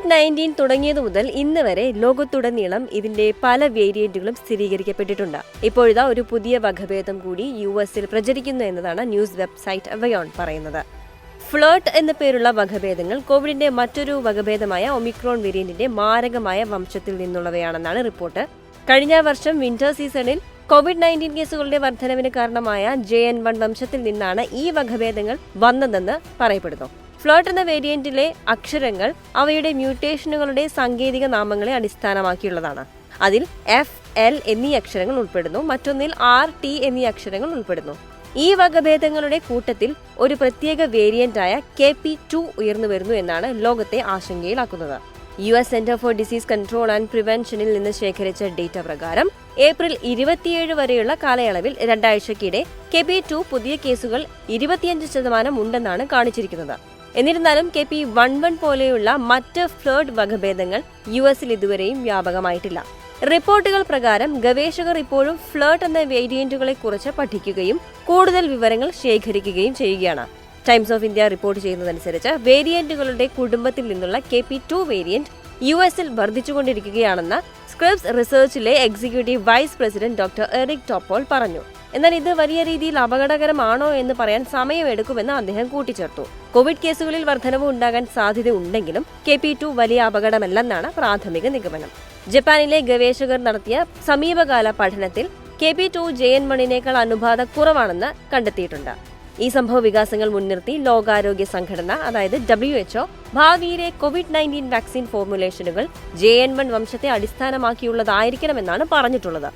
COVID-19 തുടങ്ങിയതു മുതൽ ഇന്ന് വരെ ലോകത്തുടനീളം ഇതിന്റെ പല വേരിയന്റുകളും സ്ഥിരീകരിക്കപ്പെട്ടിട്ടുണ്ട്. ഇപ്പോഴിതാ ഒരു പുതിയ വകഭേദം കൂടി യുഎസിൽ പ്രചരിക്കുന്നു എന്നതാണ് ന്യൂസ് വെബ്സൈറ്റ് അവയോൺ പറയുന്നത്. ഫ്ലേർട്ട് എന്ന പേരുള്ള വകഭേദങ്ങൾ കോവിഡിന്റെ മറ്റൊരു വകഭേദമായ ഒമിക്രോൺ വേരിയന്റിന്റെ മാരകമായ വംശത്തിൽ നിന്നുള്ളവയാണെന്നാണ് റിപ്പോർട്ട്. കഴിഞ്ഞ വർഷം വിന്റർ സീസണിൽ COVID-19 കേസുകളുടെ വർധനവിന് കാരണമായ JN1 വംശത്തിൽ നിന്നാണ് ഈ വകഭേദങ്ങൾ വന്നതെന്ന് പറയപ്പെടുന്നു. ഫ്ലേർട്ട് എന്ന വേരിയന്റിലെ അക്ഷരങ്ങൾ അവയുടെ മ്യൂട്ടേഷനുകളുടെ സാങ്കേതിക നാമങ്ങളെ അടിസ്ഥാനമാക്കിയുള്ളതാണ്. അതിൽ F-L എന്നീ അക്ഷരങ്ങൾ ഉൾപ്പെടുന്നു, മറ്റൊന്നിൽ R-T എന്നീ അക്ഷരങ്ങൾ ഉൾപ്പെടുന്നു. ഈ വകഭേദങ്ങളുടെ കൂട്ടത്തിൽ ഒരു പ്രത്യേക വേരിയന്റായ KP2 ഉയർന്നു വരുന്നു എന്നാണ് ലോകത്തെ ആശങ്കയിലാക്കുന്നത്. US center for disease control and പ്രിവെൻഷനിൽ നിന്ന് ശേഖരിച്ച ഡേറ്റ പ്രകാരം ഏപ്രിൽ 27 വരെയുള്ള കാലയളവിൽ 2 ആഴ്ചക്കിടെ KP2 പുതിയ കേസുകൾ 25% ഉണ്ടെന്നാണ് കാണിച്ചിരിക്കുന്നത്. എന്നിരുന്നാലും KP11 പോലെയുള്ള മറ്റ് ഫ്ലേർട്ട് വകഭേദങ്ങൾ യുഎസിൽ ഇതുവരെയും വ്യാപകമായിട്ടില്ല. റിപ്പോർട്ടുകൾ പ്രകാരം ഗവേഷകർ ഇപ്പോഴും ഫ്ലേർട്ട് എന്ന വേരിയന്റുകളെ കുറിച്ച് പഠിക്കുകയും കൂടുതൽ വിവരങ്ങൾ ശേഖരിക്കുകയും ചെയ്യുകയാണ്. ടൈംസ് ഓഫ് ഇന്ത്യ റിപ്പോർട്ട് ചെയ്യുന്നതനുസരിച്ച് വേരിയന്റുകളുടെ കുടുംബത്തിൽ നിന്നുള്ള KP2 വേരിയന്റ് യുഎസിൽ വർദ്ധിച്ചുകൊണ്ടിരിക്കുകയാണെന്ന് സ്ക്രിപ്സ് റിസർച്ചിലെ executive vice president doctor Eric Topol പറഞ്ഞു. എന്നാൽ ഇത് വലിയ രീതിയിൽ അപകടകരമാണോ എന്ന് പറയാൻ സമയമെടുക്കുമെന്ന് അദ്ദേഹം കൂട്ടിച്ചേർത്തു. കോവിഡ് കേസുകളിൽ വർധനവ് ഉണ്ടാകാൻ സാധ്യതയുണ്ടെങ്കിലും KP2 വലിയ അപകടമല്ലെന്നാണ് പ്രാഥമിക നിഗമനം. ജപ്പാനിലെ ഗവേഷകർ നടത്തിയ സമീപകാല പഠനത്തിൽ KP2 JN1നേക്കാൾ അനുപാത കുറവാണെന്ന് കണ്ടെത്തിയിട്ടുണ്ട്. ഈ സംഭവ വികാസങ്ങൾ മുൻനിർത്തി ലോകാരോഗ്യ സംഘടന അതായത് WHO ഭാവിയിലെ COVID-19 വാക്സിൻ ഫോർമുലേഷനുകൾ JN1 വംശത്തെ അടിസ്ഥാനമാക്കിയുള്ളതായിരിക്കണമെന്നാണ് പറഞ്ഞിട്ടുള്ളത്.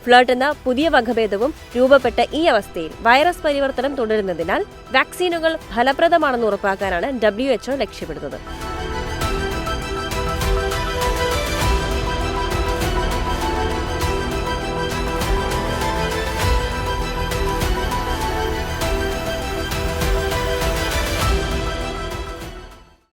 ഫ്ലേർട്ട് എന്ന പുതിയ വകഭേദവും രൂപപ്പെട്ട ഈ അവസ്ഥയിൽ വൈറസ് പരിവർത്തനം തുടരുന്നതിനാൽ വാക്സിനുകൾ ഫലപ്രദമാണെന്ന് ഉറപ്പാക്കാനാണ് WHO ലക്ഷ്യമിടുന്നത്.